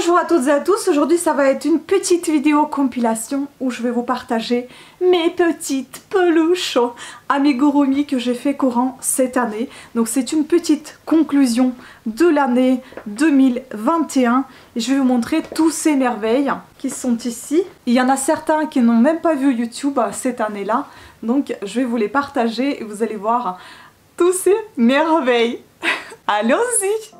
Bonjour à toutes et à tous, aujourd'hui ça va être une petite vidéo compilation où je vais vous partager mes petites peluches amigurumi que j'ai fait courant cette année. Donc c'est une petite conclusion de l'année 2021 et je vais vous montrer tous ces merveilles qui sont ici. Il y en a certains qui n'ont même pas vu YouTube cette année-là, donc je vais vous les partager et vous allez voir tous ces merveilles. Allons-y!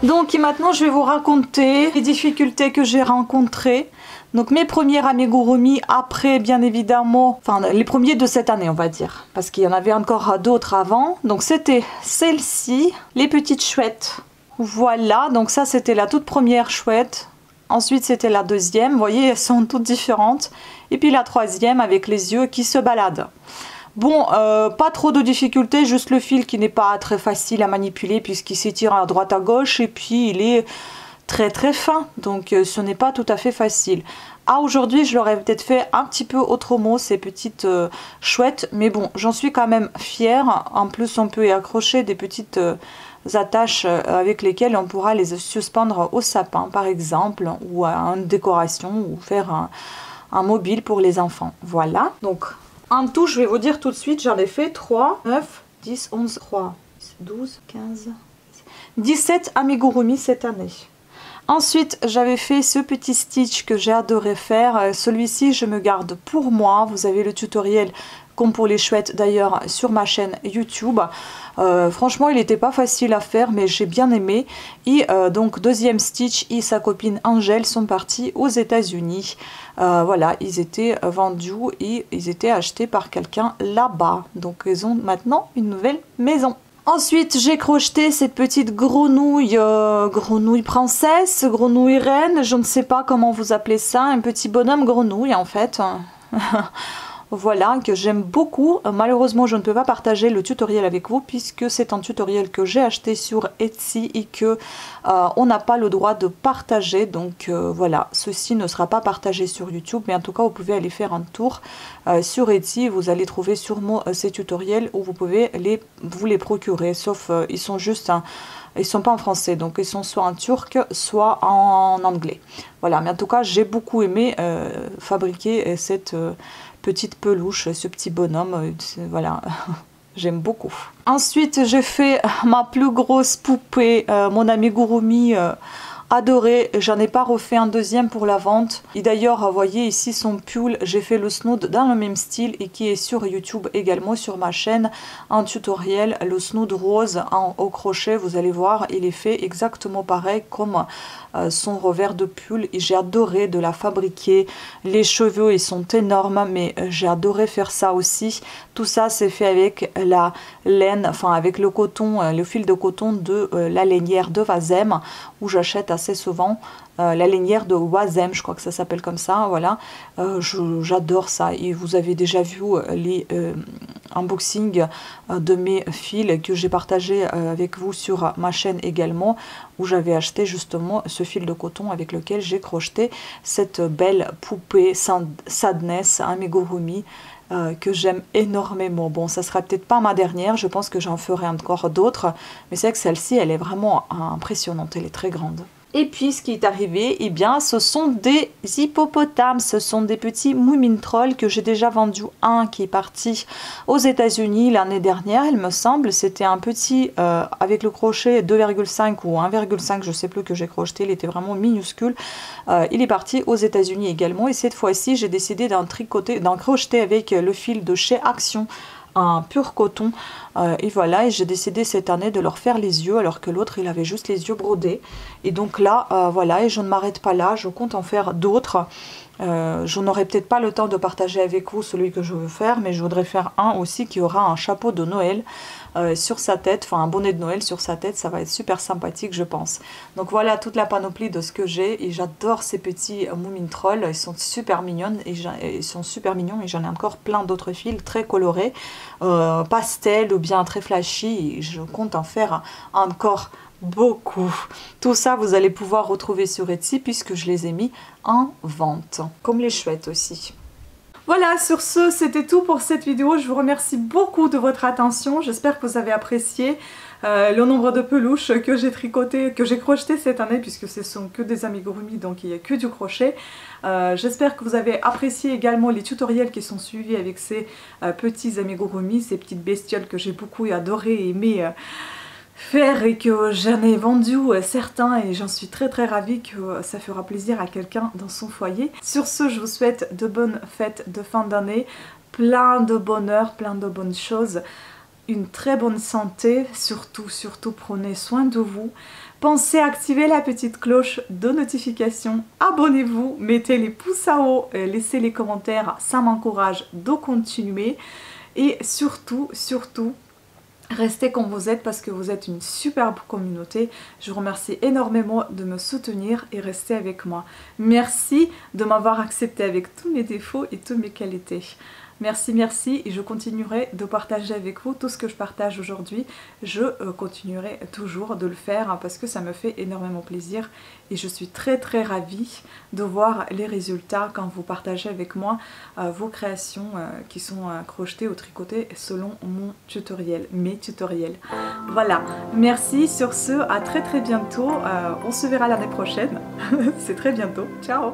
Donc maintenant je vais vous raconter les difficultés que j'ai rencontrées. Donc mes premiers amigurumi après bien évidemment, enfin les premiers de cette année on va dire. Parce qu'il y en avait encore d'autres avant. Donc c'était celle-ci, les petites chouettes. Voilà, donc ça c'était la toute première chouette. Ensuite c'était la deuxième, vous voyez elles sont toutes différentes. Et puis la troisième avec les yeux qui se baladent. Bon, pas trop de difficultés, juste le fil qui n'est pas très facile à manipuler puisqu'il s'étire à droite à gauche et puis il est très très fin, donc ce n'est pas tout à fait facile. Ah, aujourd'hui je l'aurais peut-être fait un petit peu autrement ces petites chouettes, mais bon, j'en suis quand même fière. En plus on peut y accrocher des petites attaches avec lesquelles on pourra les suspendre au sapin par exemple, ou à une décoration, ou faire un mobile pour les enfants. Voilà, donc... En tout, je vais vous dire tout de suite, j'en ai fait 3, 9, 10, 11, 3, 12, 15, 17 amigurumi cette année. Ensuite, j'avais fait ce petit stitch que j'ai adoré faire. Celui-ci, je me garde pour moi. Vous avez le tutoriel, comme pour les chouettes d'ailleurs, sur ma chaîne YouTube. Franchement, il n'était pas facile à faire, mais j'ai bien aimé. Et donc, deuxième stitch et sa copine Angèle sont partis aux États-Unis. Voilà, ils étaient vendus et ils étaient achetés par quelqu'un là-bas. Donc, ils ont maintenant une nouvelle maison. Ensuite, j'ai crocheté cette petite grenouille, grenouille princesse, grenouille reine, je ne sais pas comment vous appelez ça, un petit bonhomme grenouille en fait. Voilà, que j'aime beaucoup. Malheureusement, je ne peux pas partager le tutoriel avec vous puisque c'est un tutoriel que j'ai acheté sur Etsy et que on n'a pas le droit de partager. Donc voilà, ceci ne sera pas partagé sur YouTube, mais en tout cas, vous pouvez aller faire un tour sur Etsy. Vous allez trouver sûrement ces tutoriels où vous pouvez vous les procurer, sauf ils sont juste... Ils sont pas en français, donc ils sont soit en turc, soit en anglais. Voilà, mais en tout cas, j'ai beaucoup aimé fabriquer cette petite peluche, ce petit bonhomme. Voilà, j'aime beaucoup. Ensuite, j'ai fait ma plus grosse poupée, mon amigurumi adoré. J'en ai pas refait un deuxième pour la vente. Et d'ailleurs, vous voyez ici son pull, j'ai fait le snood dans le même style et qui est sur YouTube également sur ma chaîne. Un tutoriel, le snood rose au crochet, vous allez voir, il est fait exactement pareil comme son revers de pull. Et j'ai adoré de la fabriquer. Les cheveux, ils sont énormes, mais j'ai adoré faire ça aussi. Tout ça, c'est fait avec la laine, enfin avec le coton, le fil de coton de la lainière de Wazem, où j'achète assez souvent la lainière de Wazem, je crois que ça s'appelle comme ça, voilà. J'adore ça et vous avez déjà vu les unboxings de mes fils que j'ai partagé avec vous sur ma chaîne également, où j'avais acheté justement ce fil de coton avec lequel j'ai crocheté cette belle poupée Sadness amigurumi que j'aime énormément. Bon, ça sera peut-être pas ma dernière, je pense que j'en ferai encore d'autres, mais c'est vrai que celle-ci, elle est vraiment impressionnante, elle est très grande. Et puis ce qui est arrivé, eh bien ce sont des hippopotames, ce sont des petits Moomin Trolls que j'ai déjà vendu un qui est parti aux États-Unis l'année dernière, il me semble. C'était un petit avec le crochet 2,5 ou 1,5, je sais plus, que j'ai crocheté, il était vraiment minuscule. Il est parti aux États-Unis également, et cette fois-ci j'ai décidé d'en crocheter avec le fil de chez Action, un pur coton, et voilà, et j'ai décidé cette année de leur faire les yeux alors que l'autre il avait juste les yeux brodés. Et donc là voilà, et je ne m'arrête pas là, je compte en faire d'autres. Je n'aurai peut-être pas le temps de partager avec vous celui que je veux faire, mais je voudrais faire un aussi qui aura un chapeau de Noël sur sa tête, enfin un bonnet de Noël sur sa tête. Ça va être super sympathique, je pense. Donc voilà toute la panoplie de ce que j'ai, et j'adore ces petits Moomin Trolls, ils sont super mignons, et j'en ai encore plein d'autres fils très colorés, pastel ou bien très flashy, et je compte en faire encore beaucoup. Tout ça vous allez pouvoir retrouver sur Etsy puisque je les ai mis en vente, comme les chouettes aussi. Voilà, sur ce, c'était tout pour cette vidéo. Je vous remercie beaucoup de votre attention. J'espère que vous avez apprécié le nombre de peluches que j'ai tricoté, que j'ai crocheté cette année, puisque ce sont que des amigurumi, donc il n'y a que du crochet. J'espère que vous avez apprécié également les tutoriels qui sont suivis avec ces petits amigurumi, ces petites bestioles que j'ai beaucoup adoré et aimé faire, et que j'en ai vendu certains, et j'en suis très ravie que ça fera plaisir à quelqu'un dans son foyer. Sur ce, je vous souhaite de bonnes fêtes de fin d'année, plein de bonheur, plein de bonnes choses, une très bonne santé, surtout prenez soin de vous. Pensez à activer la petite cloche de notification, abonnez-vous, mettez les pouces en haut, laissez les commentaires, ça m'encourage de continuer. Et surtout, restez comme vous êtes, parce que vous êtes une superbe communauté. Je vous remercie énormément de me soutenir et rester avec moi. Merci de m'avoir accepté avec tous mes défauts et toutes mes qualités. Merci, et je continuerai de partager avec vous tout ce que je partage aujourd'hui. Je continuerai toujours de le faire parce que ça me fait énormément plaisir, et je suis très ravie de voir les résultats quand vous partagez avec moi vos créations qui sont crochetées ou tricotées selon mes tutoriels. Voilà, merci. Sur ce, à très bientôt. On se verra l'année prochaine. C'est très bientôt. Ciao.